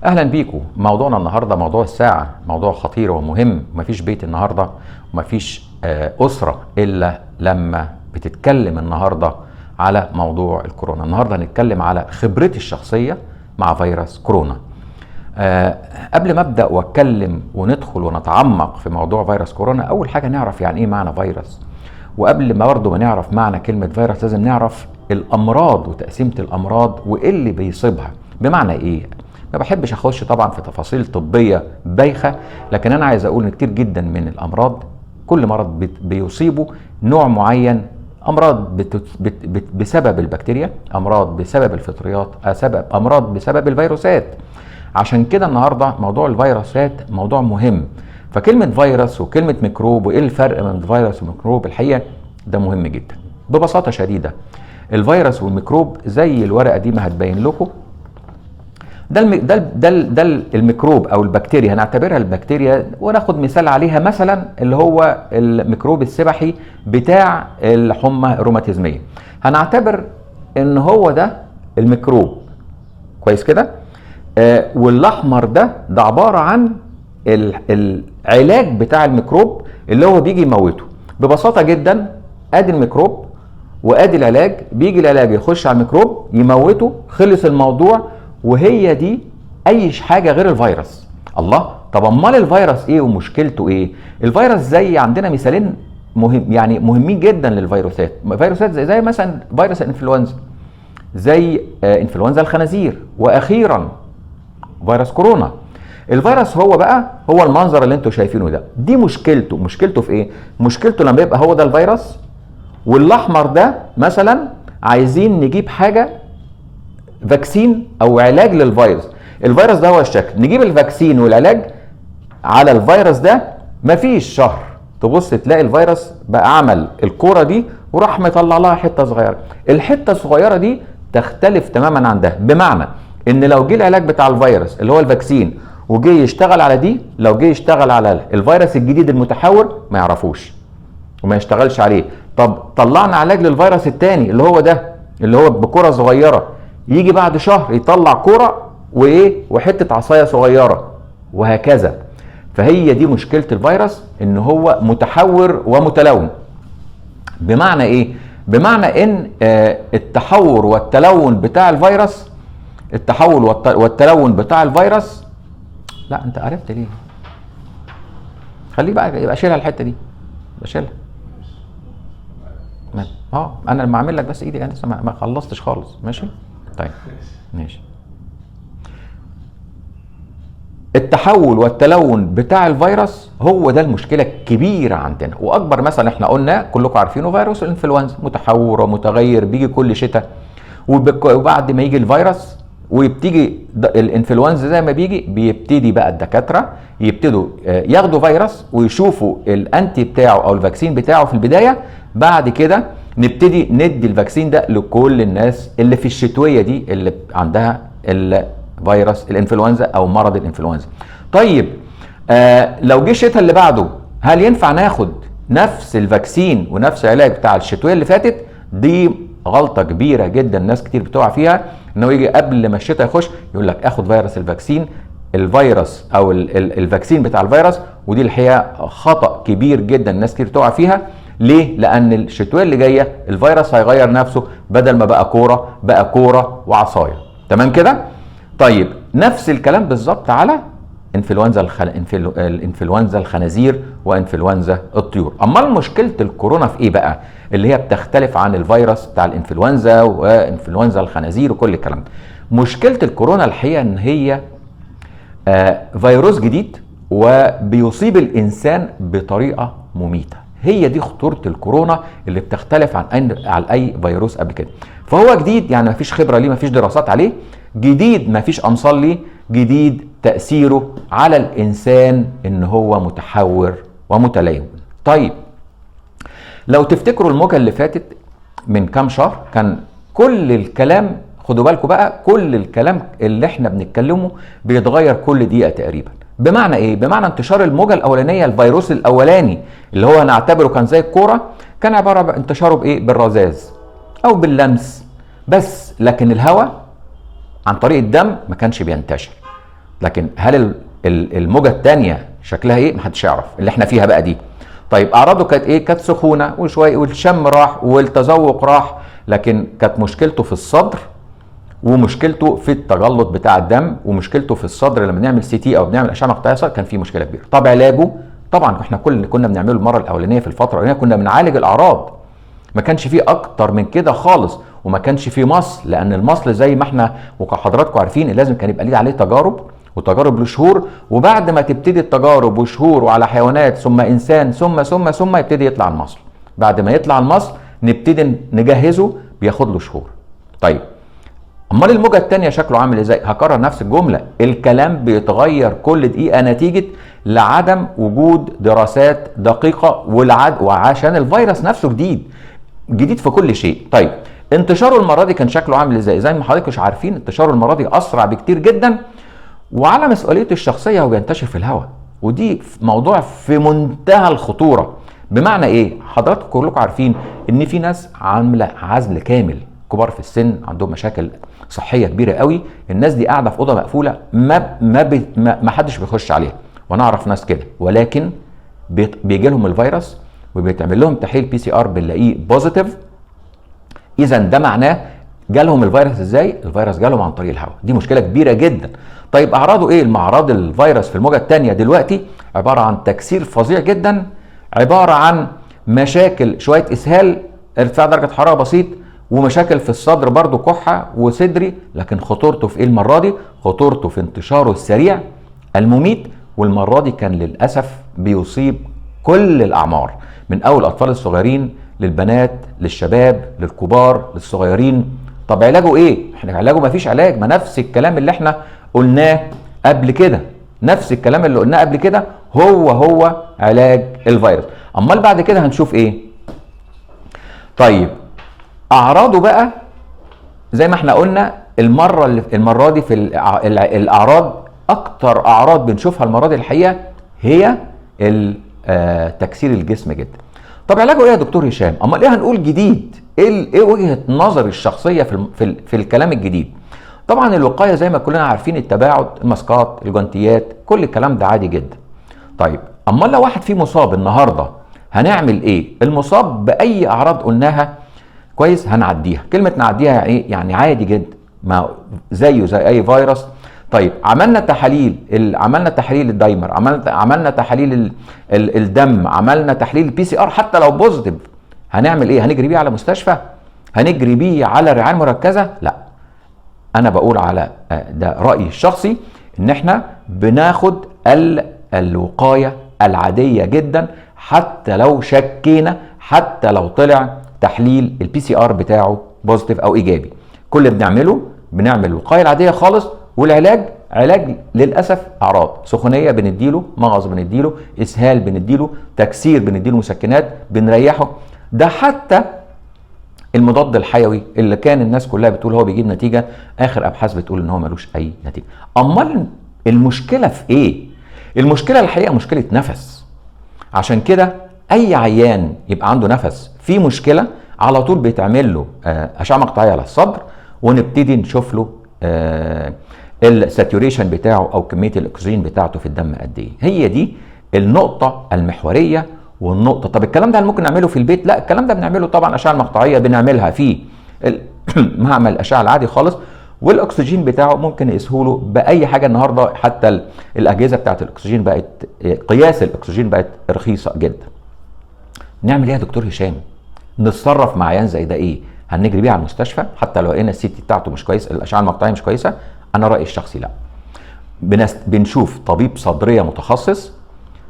اهلا بيكم. موضوعنا النهارده موضوع الساعه، موضوع خطير ومهم. مفيش بيت النهارده ومفيش اسره الا لما بتتكلم النهارده على موضوع الكورونا. النهارده هنتكلم على خبرتي الشخصيه مع فيروس كورونا. قبل ما ابدا واتكلم وندخل ونتعمق في موضوع فيروس كورونا، اول حاجه نعرف يعني ايه معنى فيروس. وقبل ما برضه ما نعرف معنى كلمه فيروس لازم نعرف الامراض وتقسيمه الامراض وايه اللي بيصيبها. بمعنى ايه؟ ما بحبش اخش طبعا في تفاصيل طبيه بايخه، لكن انا عايز اقول ان كتير جدا من الامراض كل مرض بيصيبه نوع معين. امراض بسبب البكتيريا، امراض بسبب الفطريات، امراض بسبب الفيروسات. عشان كده النهارده موضوع الفيروسات موضوع مهم. فكلمه فيروس وكلمه ميكروب وايه الفرق بين الفيروس والميكروب، الحقيقه ده مهم جدا. ببساطه شديده الفيروس والميكروب زي الورقه دي ما هتبين لكم. ده الميكروب او البكتيريا، هنعتبرها البكتيريا وناخد مثال عليها، مثلا اللي هو الميكروب السبحي بتاع الحمى الروماتيزميه. هنعتبر ان هو ده الميكروب، كويس كده. والاحمر ده عباره عن العلاج بتاع الميكروب اللي هو بيجي يموته. ببساطه جدا ادي الميكروب وادي العلاج، بيجي العلاج يخش على الميكروب يموته، خلص الموضوع. وهي دي اي حاجه غير الفيروس. الله، طب امال الفيروس ايه ومشكلته ايه؟ الفيروس زي عندنا مثالين مهمين جدا للفيروسات. فيروسات زي مثلا فيروس الانفلونزا، زي انفلونزا الخنازير، واخيرا فيروس كورونا. الفيروس هو المنظر اللي انتم شايفينه ده. دي مشكلته في ايه؟ مشكلته لما يبقى هو ده الفيروس والاحمر ده مثلا عايزين نجيب حاجه فاكسين او علاج للفيروس. الفيروس ده هو الشكل، نجيب الفاكسين والعلاج على الفيروس ده، مفيش شهر تبص تلاقي الفيروس بقى عمل الكوره دي وراح مطلع لها حته صغيره. الحته الصغيره دي تختلف تماما عن ده، بمعنى ان لو جه العلاج بتاع الفيروس اللي هو الفاكسين وجه يشتغل على دي، لو جه يشتغل على الفيروس الجديد المتحور ما يعرفوش وما يشتغلش عليه. طب طلعنا علاج للفيروس الثاني اللي هو ده اللي هو بكره صغيره، يجي بعد شهر يطلع كرة وحتة عصاية صغيرة، وهكذا. فهي دي مشكلة الفيروس، ان هو متحور ومتلون. بمعنى ايه؟ بمعنى ان التحور والتلون بتاع الفيروس، والتلون بتاع الفيروس. لا انت عرفت ليه؟ خليه بقى يبقى شيلها الحتة دي، بشيلها. انا لما اعمل لك بس ايدي انا لسه ما خلصتش خالص. ماشي طيب ماشي. التحول والتلون بتاع الفيروس هو ده المشكله الكبيره عندنا. واكبر مثلا احنا قلنا كلكم عارفينه فيروس الانفلونزا، متحور ومتغير بيجي كل شتاء. وبعد ما يجي الفيروس ويبتدي الانفلونزا زي ما بيبتدي بقى الدكاتره يبتدوا ياخدوا فيروس ويشوفوا الانتي بتاعه او الفاكسين بتاعه في البدايه. بعد كده نبتدي ندي الفاكسين ده لكل الناس اللي في الشتويه دي اللي عندها الفيروس الانفلونزا او مرض الانفلونزا. طيب لو جه الشتاء اللي بعده، هل ينفع ناخد نفس الفاكسين ونفس العلاج بتاع الشتويه اللي فاتت؟ دي غلطه كبيره جدا ناس كتير بتقع فيها، انه يجي قبل ما الشتاء يخش يقول لك اخد فيروس الفيروس او الفاكسين بتاع الفيروس. ودي الحقيقه خطا كبير جدا ناس كتير بتقع فيها. ليه؟ لان الشتويه اللي جايه الفيروس هيغير نفسه، بدل ما بقى كوره وعصايه. تمام كده؟ طيب نفس الكلام بالظبط على الانفلونزا الخنازير وانفلونزا الطيور. امال مشكله الكورونا في ايه بقى؟ اللي هي بتختلف عن الفيروس بتاع الانفلونزا وانفلونزا الخنازير وكل الكلام ده. مشكله الكورونا الحقيقه ان هي فيروس جديد وبيصيب الانسان بطريقه مميته. هي دي خطوره الكورونا اللي بتختلف عن اي فيروس قبل كده. فهو جديد، يعني مفيش خبره ليه، مفيش دراسات عليه، جديد مفيش امثال ليه، جديد تاثيره على الانسان ان هو متحور ومتلون. طيب لو تفتكروا الموجه اللي فاتت من كام شهر كان كل الكلام، خدوا بالكم بقى، كل الكلام اللي احنا بنتكلمه بيتغير كل دقيقه تقريبا. بمعنى ايه؟ بمعنى انتشار الموجه الاولانيه، الفيروس الاولاني اللي هو نعتبره كان زي الكوره، كان عباره عن انتشاره بايه؟ بالرذاذ او باللمس بس، لكن الهواء عن طريق الدم ما كانش بينتشر. لكن هل الموجه الثانيه شكلها ايه؟ محدش يعرف، اللي احنا فيها بقى دي. طيب اعراضه كانت ايه؟ كانت سخونه وشويه والشم راح والتذوق راح، لكن كانت مشكلته في الصدر، ومشكلته في التجلط بتاع الدم، ومشكلته في الصدر لما نعمل سي تي او بنعمل اشعه مقطعيه صدر كان في مشكله كبيره. طب علاجه طبعا احنا كل اللي كنا بنعمله المره الاولانيه في الفتره الاولانيه كنا بنعالج الاعراض، ما كانش فيه اكتر من كده خالص، وما كانش فيه مصل، لان المصل زي ما احنا وحضراتكم عارفين لازم كان يبقى ليه عليه تجارب، وتجارب لشهور، وبعد ما تبتدي التجارب وشهور وعلى حيوانات ثم انسان ثم يبتدي يطلع المصل. بعد ما يطلع المصل نبتدي نجهزه، بياخد له شهور. طيب امال الموجه الثانيه شكله عامل ازاي؟ هكرر نفس الجمله، الكلام بيتغير كل دقيقه نتيجه لعدم وجود دراسات دقيقه وعشان الفيروس نفسه جديد في كل شيء. طيب انتشاره المره دي كان شكله عامل ازاي؟ زي ما حضراتكم عارفين انتشاره المره دي اسرع بكتير جدا، وعلى مسؤوليته الشخصيه هو بينتشر في الهواء، ودي موضوع في منتهى الخطوره. بمعنى ايه؟ حضراتكم كلكم عارفين ان في ناس عامله عزل كامل، كبار في السن عندهم مشاكل صحيه كبيره قوي، الناس دي قاعده في اوضه مقفوله ما حدش بيخش عليها، وانا اعرف ناس كده، ولكن بيجي لهم الفيروس وبيتعمل لهم تحليل بي سي ار بنلاقيه بوزيتيف. اذا ده معناه جالهم الفيروس ازاي؟ الفيروس جالهم عن طريق الهواء، دي مشكله كبيره جدا. طيب اعراضه ايه؟ اعراض الفيروس في الموجه الثانيه دلوقتي عباره عن تكسير فظيع جدا، عباره عن مشاكل شويه اسهال، ارتفاع درجه حراره بسيط، ومشاكل في الصدر برضو كحه وصدري. لكن خطورته في ايه المره دي؟ خطورته في انتشاره السريع المميت، والمره دي كان للاسف بيصيب كل الاعمار، من اول الاطفال الصغيرين للبنات للشباب للكبار للصغيرين. طب علاجه ايه؟ احنا علاجه ما فيش علاج، ما نفس الكلام اللي احنا قلناه قبل كده، نفس الكلام اللي قلناه قبل كده هو علاج الفيروس. امال بعد كده هنشوف ايه؟ طيب اعراضه بقى زي ما احنا قلنا المره دي في الاعراض، اكتر اعراض بنشوفها المره دي الحقيقه هي تكسير الجسم جدا. طب علاجه ايه يا دكتور هشام؟ امال ايه هنقول جديد؟ ايه وجهه نظر الشخصيه في الكلام الجديد؟ طبعا الوقايه زي ما كلنا عارفين، التباعد، الماسكات، الجوانتيات، كل الكلام ده عادي جدا. طيب امال لو واحد فيه مصاب النهارده هنعمل ايه؟ المصاب باي اعراض قلناها كويس هنعديها. كلمه نعديها يعني ايه؟ يعني عادي جدا، ما زيه زي اي فيروس. طيب عملنا تحاليل الدايمر، عملنا تحاليل الدم، عملنا تحليل البي سي ار، حتى لو بوزيتيف هنعمل ايه؟ هنجري بيه على مستشفى؟ هنجري بيه على رعايه مركزه؟ لا، انا بقول على ده رايي الشخصي ان احنا بناخد الوقايه العاديه جدا، حتى لو شكينا، حتى لو طلع تحليل البي سي ار بتاعه بوزيتيف او ايجابي. كل اللي بنعمل الوقايه العاديه خالص، والعلاج علاج للاسف اعراض سخونيه بنديله، مغص بنديله، اسهال بنديله، تكسير بنديله مسكنات، بنريحه. ده حتى المضاد الحيوي اللي كان الناس كلها بتقول هو بيجيب نتيجه، اخر ابحاث بتقول ان هو ملوش اي نتيجه. امال المشكله في ايه؟ المشكله الحقيقه مشكله نفس. عشان كده اي عيان يبقى عنده نفس في مشكله على طول بيتعمل له اشعه مقطعيه على الصدر، ونبتدي نشوف له الساتوريشن بتاعه او كميه الاكسجين بتاعته في الدم قد ايه. هي دي النقطه المحوريه والنقطه. طب الكلام ده ممكن نعمله في البيت؟ لا، الكلام ده بنعمله طبعا اشعه مقطعيه بنعملها في معمل الاشعه العادي خالص، والاكسجين بتاعه ممكن نقيسه له باي حاجه. النهارده حتى الاجهزه بتاعت الاكسجين بقت، قياس الاكسجين بقت رخيصه جدا. نعمل ايه يا دكتور هشام؟ نتصرف مع عيان زي ده ايه؟ هنجري بيه على المستشفى حتى لو لقينا السي تي بتاعته مش كويس، الاشعه المقطعيه مش كويسه؟ انا رايي الشخصي لا، بنشوف طبيب صدريه متخصص،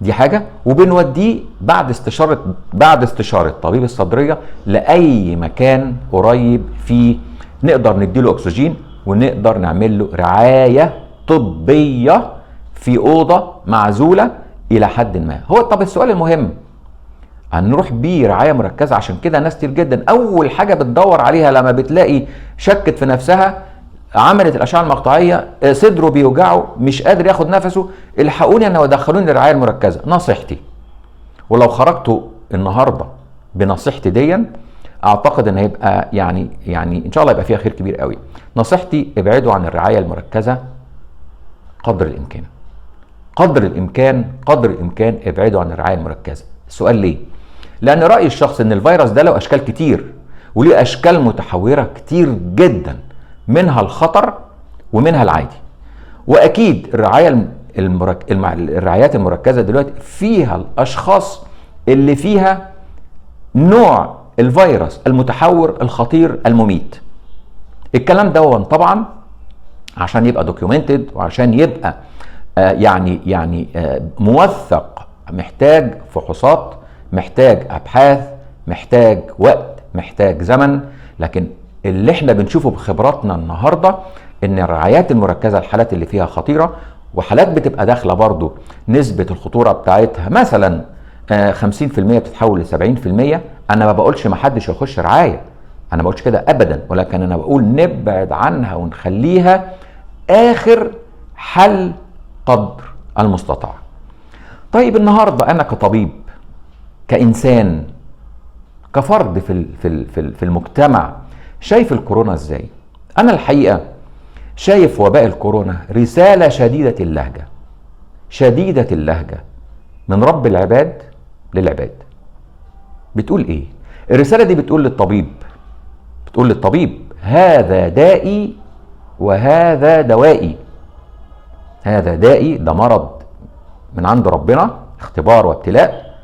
دي حاجه، وبنوديه بعد استشاره طبيب الصدريه لاي مكان قريب فيه نقدر نديله اكسجين، ونقدر نعمل له رعايه طبيه في اوضه معزوله الى حد ما. هو طب السؤال المهم، هنروح بيه رعايه مركزه؟ عشان كده ناس كتير جدا اول حاجه بتدور عليها لما بتلاقي شكت في نفسها، عملت الاشعه المقطعيه، صدره بيوجعه، مش قادر ياخد نفسه، الحقوني انا ودخلوني الرعايه المركزه. نصيحتي، ولو خرجتوا النهارده بنصيحتي دي اعتقد ان هيبقى يعني ان شاء الله يبقى فيها خير كبير قوي. نصيحتي ابعدوا عن الرعايه المركزه قدر الامكان، قدر الامكان قدر الامكان ابعدوا عن الرعايه المركزه. السؤال ليه؟ لان رايي الشخصي ان الفيروس ده له اشكال كتير وليه اشكال متحوره كتير جدا، منها الخطر ومنها العادي. واكيد الرعايات المركزه دلوقتي فيها الاشخاص اللي فيها نوع الفيروس المتحور الخطير المميت. الكلام ده طبعا عشان يبقى دوكيومنتد وعشان يبقى موثق، محتاج فحوصات، محتاج ابحاث، محتاج وقت، محتاج زمن. لكن اللي احنا بنشوفه بخبراتنا النهارده ان الرعايات المركزه الحالات اللي فيها خطيره، وحالات بتبقى داخله برضو نسبه الخطوره بتاعتها مثلا 50% بتتحول ل 70%. انا ما بقولش ما حدش يخش رعايه، انا ما بقولش كده ابدا، ولكن انا بقول نبعد عنها ونخليها اخر حل قدر المستطاع. طيب النهارده انا كطبيب، كانسان، كفرد في المجتمع، شايف الكورونا ازاي؟ انا الحقيقه شايف وباء الكورونا رساله شديده اللهجه، شديده اللهجه من رب العباد للعباد. بتقول ايه الرساله دي؟ بتقول للطبيب هذا دائي وهذا دوائي. هذا دائي، ده مرض من عند ربنا، اختبار وابتلاء،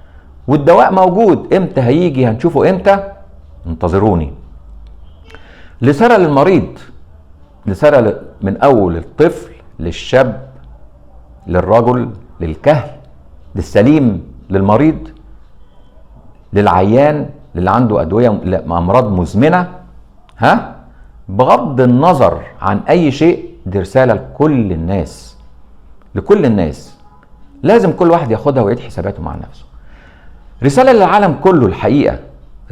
والدواء موجود، امتى هيجي هنشوفه امتى، انتظروني. رسالة للمريض، رسالة من اول الطفل للشاب للرجل للكهل للسليم للمريض للعيان اللي عنده ادوية امراض مزمنة، بغض النظر عن اي شيء. دي رسالة لكل الناس، لكل الناس، لازم كل واحد ياخدها ويعيد حساباته مع نفسه. رسالة للعالم كله الحقيقة،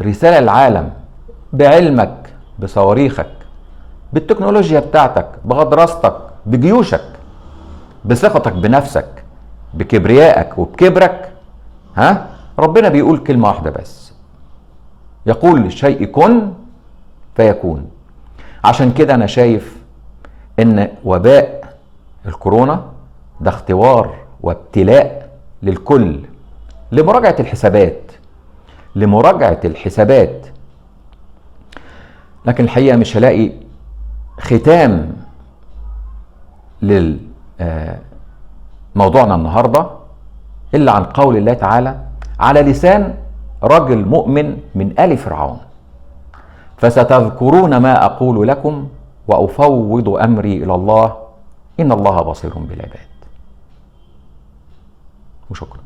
رسالة للعالم بعلمك، بصواريخك، بالتكنولوجيا بتاعتك، بغطرستك، بجيوشك، بثقتك بنفسك، بكبريائك وبكبرك. ربنا بيقول كلمة واحدة بس، يقول للشيء كن فيكون. عشان كده انا شايف ان وباء الكورونا ده اختبار وابتلاء للكل، لمراجعة الحسابات. لكن الحقيقة مش هلاقي ختام لموضوعنا النهاردة إلا عن قول الله تعالى على لسان رجل مؤمن من آل فرعون: فستذكرون ما أقول لكم وأفوض أمري إلى الله إن الله بصير بالعباد. وشكرا.